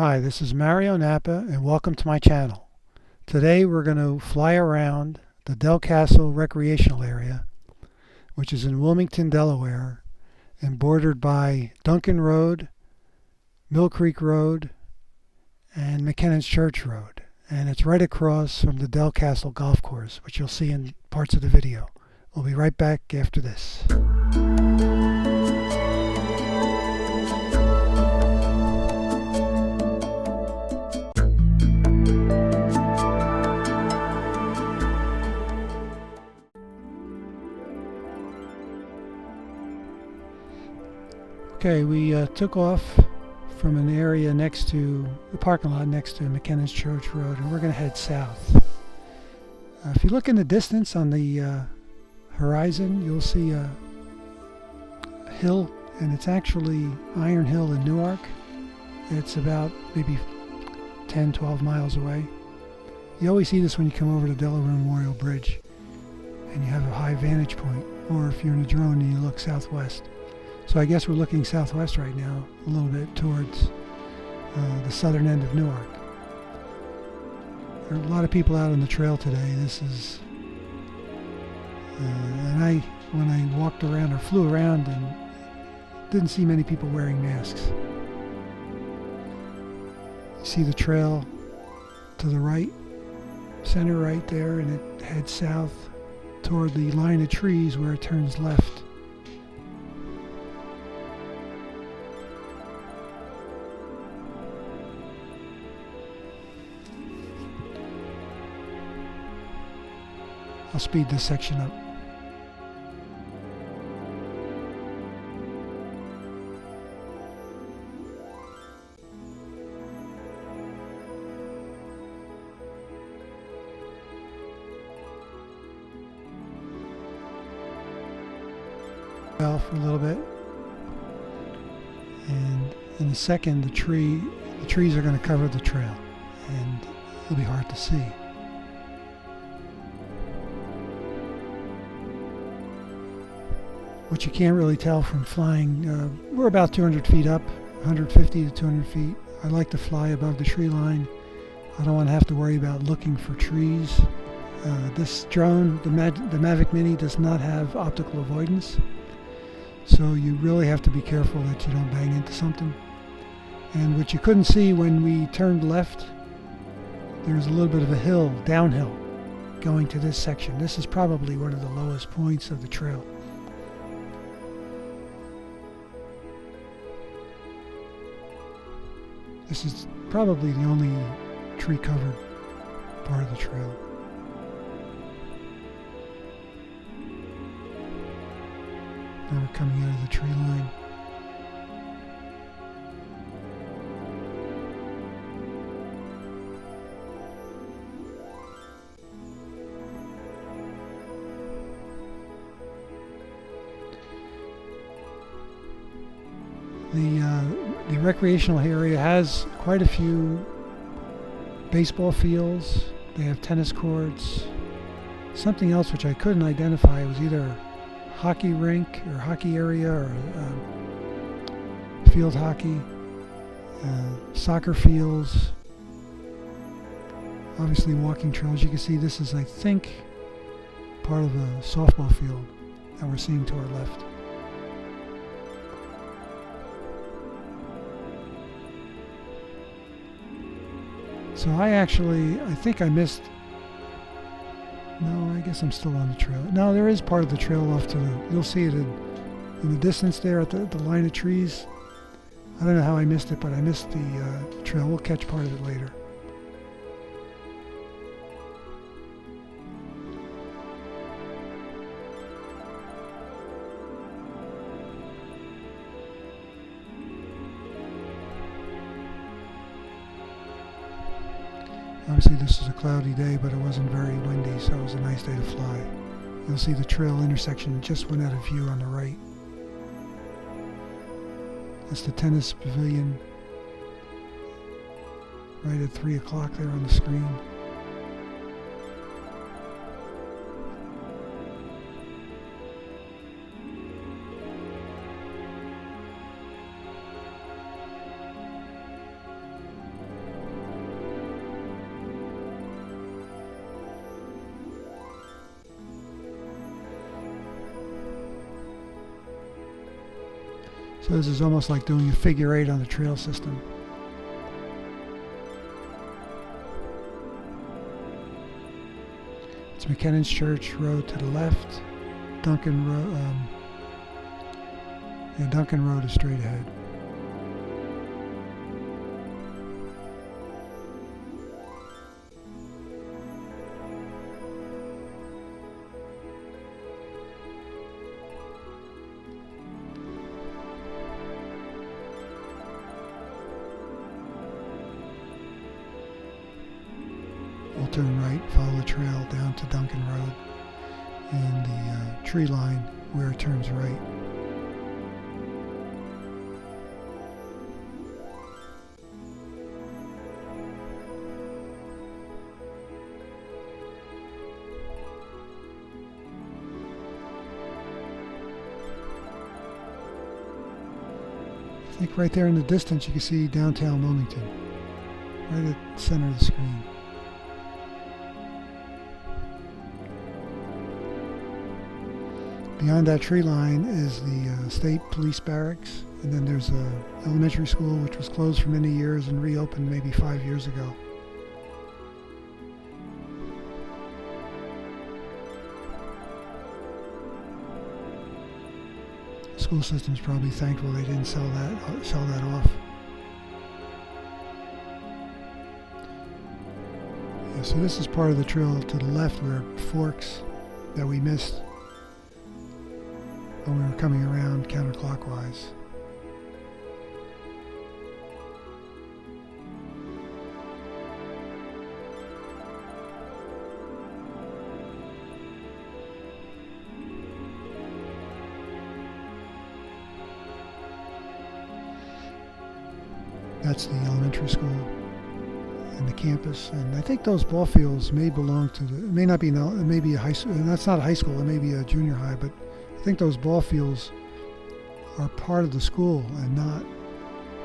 Hi, this is Mario Napa and welcome to my channel. Today we're going to fly around the Delcastle Recreational Area, which is in Wilmington, Delaware, and bordered by Duncan Road, Mill Creek Road, and McKennan's Church Road. And it's right across from the Dell Castle Golf Course, which you'll see in parts of the video. We'll be right back after this. Okay, we took off from an area next to the parking lot next to McKennan's Church Road, and we're going to head south. If you look in the distance on the horizon, you'll see a hill, and it's actually Iron Hill in Newark. It's about maybe 10-12 miles away. You always see this when you come over the Delaware Memorial Bridge and you have a high vantage point, or if you're in a drone and you look southwest. So I guess we're looking southwest right now, a little bit towards the southern end of Newark. There are a lot of people out on the trail today. This is, and when I walked around or flew around, and didn't see many people wearing masks. You see the trail to the right, center right there, and it heads south toward the line of trees where it turns left. I'll speed this section up. For a little bit, and in a second the trees are going to cover the trail, and it'll be hard to see. What you can't really tell from flying, we're about 200 feet up, 150 to 200 feet. I like to fly above the tree line. I don't want to have to worry about looking for trees. This drone, the Mavic Mini, does not have optical avoidance, so you really have to be careful that you don't bang into something. And what you couldn't see when we turned left, there's a little bit of a hill, downhill, going to this section. This is probably one of the lowest points of the trail. This is probably the only tree-covered part of the trail. Now we're coming out of the tree line. The recreational area has quite a few baseball fields. They have tennis courts. Something else which I couldn't identify was either a hockey rink or hockey area or field hockey, soccer fields, obviously walking trails. You can see this is, I think, part of a softball field that we're seeing to our left. So I think I missed, no, I guess I'm still on the trail. No, there is part of the trail off to the, you'll see it in the distance there at the line of trees. I don't know how I missed it, but I missed the trail. We'll catch part of it later. Obviously this is a cloudy day, but it wasn't very windy, so it was a nice day to fly. You'll see the trail intersection just went out of view on the right. That's the tennis pavilion right at 3 o'clock there on the screen. So this is almost like doing a figure eight on the trail system. It's McKennan's Church Road to the left. Duncan Road is straight ahead. We'll turn right, follow the trail down to Duncan Road and the tree line where it turns right. I think right there in the distance you can see downtown Wilmington, right at the center of the screen. Behind that tree line is the state police barracks, and then there's a elementary school which was closed for many years and reopened maybe 5 years ago. The school system's probably thankful they didn't sell that off. Yeah, so this is part of the trail to the left where it forks that we missed when we were coming around counterclockwise. That's the elementary school and the campus, and I think those ball fields may belong to the, it may not be, it may be a high school, and that's not a high school, it may be a junior high, but I think those ball fields are part of the school and not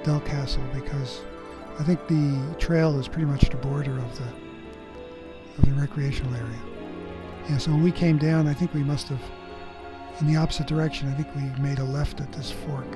Dell Castle, because I think the trail is pretty much the border of the recreational area. Yeah, so when we came down, I think we must have, in the opposite direction, I think we made a left at this fork.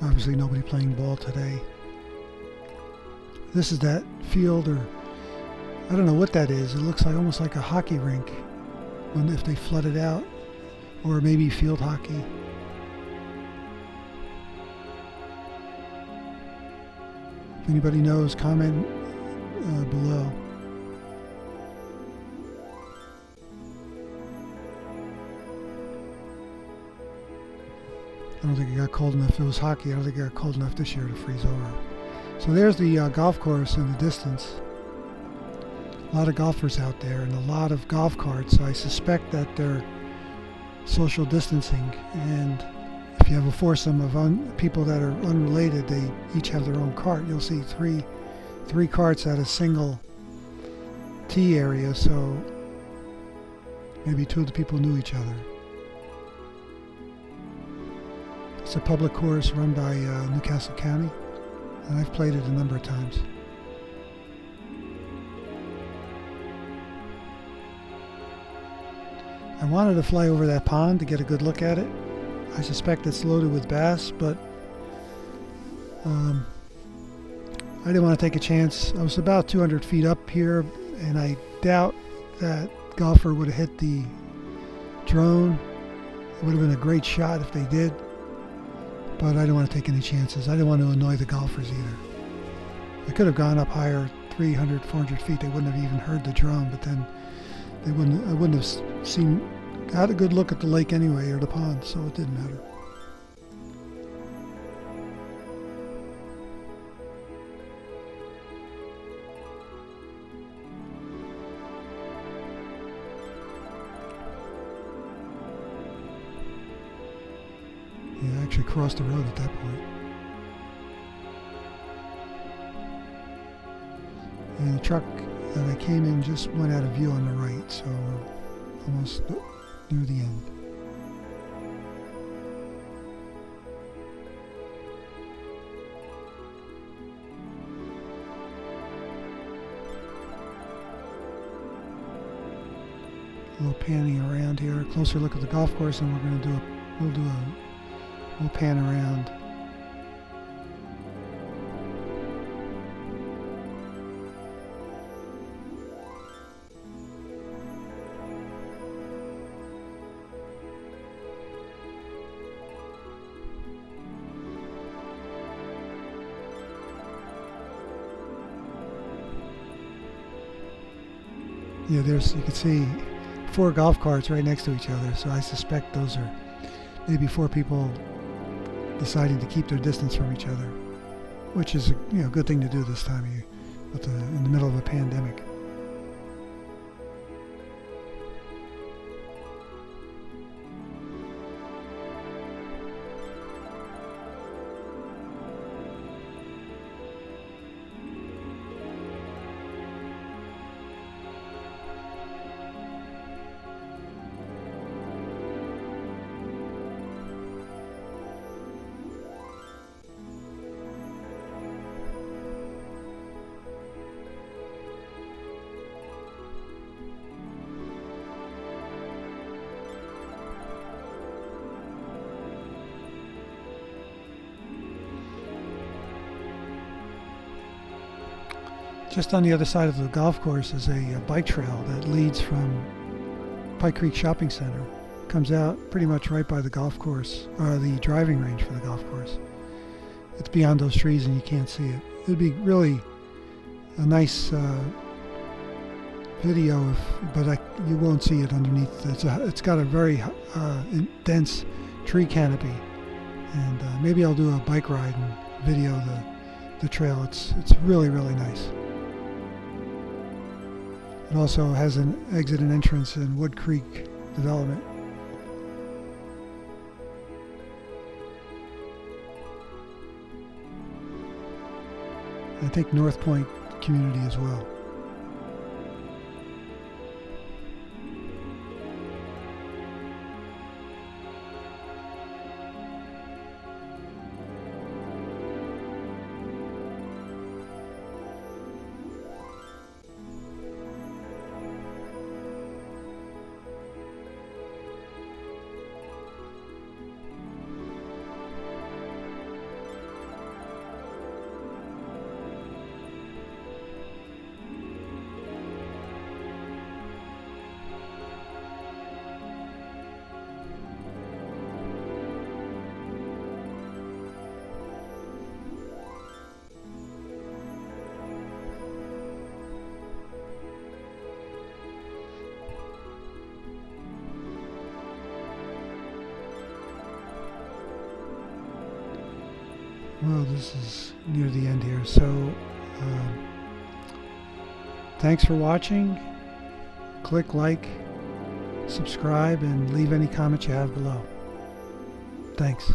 Obviously nobody playing ball today. This is that field, or I don't know what that is. It looks like almost like a hockey rink if they flood it out, or maybe field hockey. If anybody knows, comment below. I don't think it got cold enough. If it was hockey, I don't think it got cold enough this year to freeze over. So there's the golf course in the distance. A lot of golfers out there and a lot of golf carts. So I suspect that they're social distancing. And if you have a foursome of people that are unrelated, they each have their own cart. You'll see three carts at a single tee area. So maybe two of the people knew each other. It's a public course run by Newcastle County, and I've played it a number of times. I wanted to fly over that pond to get a good look at it. I suspect it's loaded with bass, but I didn't want to take a chance. I was about 200 feet up here, and I doubt that golfer would have hit the drone. It would have been a great shot if they did. But I didn't want to take any chances. I didn't want to annoy the golfers either. I could have gone up higher, 300, 400 feet. They wouldn't have even heard the drone, but then I wouldn't have had a good look at the lake anyway, or the pond, so it didn't matter. Yeah, I actually crossed the road at that point. And the truck that I came in just went out of view on the right, so we're almost near the end. A little panning around here, a closer look at the golf course, and we're going to do we'll pan around. Yeah, you can see 4 golf carts right next to each other, so I suspect those are maybe 4 people deciding to keep their distance from each other, which is a good thing to do this time of year, in the middle of a pandemic. Just on the other side of the golf course is a bike trail that leads from Pike Creek Shopping Center. Comes out pretty much right by the golf course, the driving range for the golf course. It's beyond those trees and you can't see it. It'd be really a nice video, but you won't see it underneath. It's got a very dense tree canopy, and maybe I'll do a bike ride and video the trail. It's really, really nice. It also has an exit and entrance in Wood Creek development. I think North Point community as well. Well, this is near the end here, so thanks for watching. Click like, subscribe, and leave any comments you have below. Thanks.